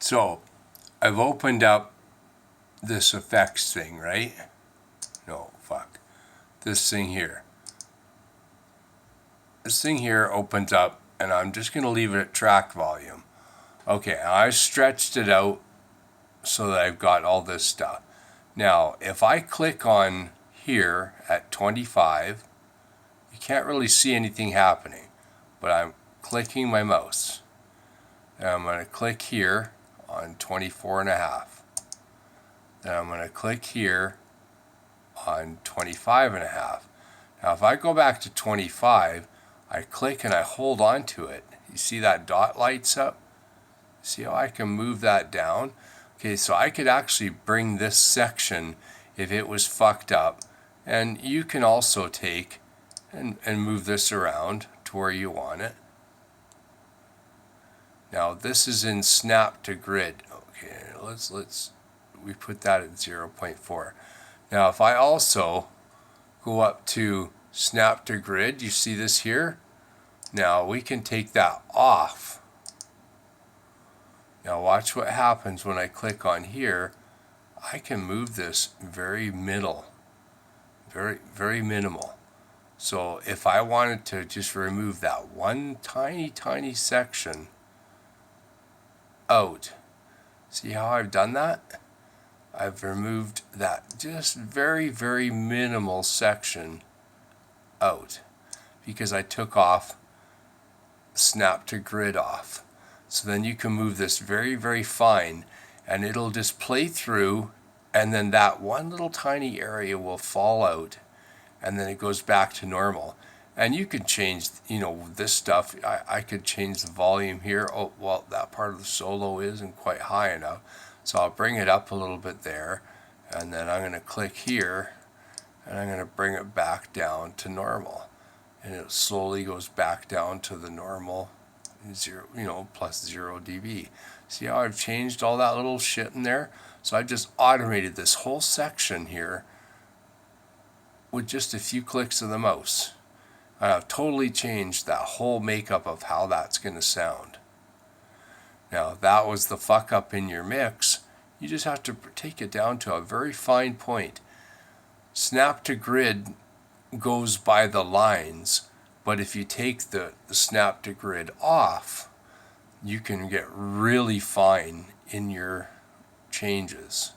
So I've opened up this effects thing, right? No, fuck. This thing here. This thing here opens up, and I'm just going to leave it at track volume. Okay, I stretched it out so that I've got all this stuff. Now, if I click on here at 25, you can't really see anything happening, but I'm clicking my mouse. And I'm going to click here on 24 and a half. Then I'm going to click here on 25 and a half. Now, if I go back to 25, I click and I hold on to it. You see that dot lights up? See how I can move that down? Okay, so I could actually bring this section if it was fucked up. And you can also take and move this around to where you want it. Now this is in snap to grid. Okay, we put that at 0.4. Now if I also go up to snap to grid, you see this here? Now we can take that off. Now watch what happens when I click on here. I can move this very minimal. Very minimal. So if I wanted to just remove that one tiny section out, see how I've done that? I've removed that just very minimal section out because I took off snap to grid off. So then you can move this very fine, and it'll just play through, and then that one little tiny area will fall out, and then it goes back to normal. And you can change, this stuff. I could change the volume here. Oh, well, that part of the solo isn't quite high enough. So I'll bring it up a little bit there, and then I'm going to click here, and I'm going to bring it back down to normal. And it slowly goes back down to the normal 0, plus 0 dB. See how I've changed all that little shit in there? So I just automated this whole section here with just a few clicks of the mouse. And I've totally changed that whole makeup of how that's going to sound. Now, that was the fuck up in your mix. You just have to take it down to a very fine point. Snap to grid goes by the lines, but if you take the snap to grid off, you can get really fine in your changes.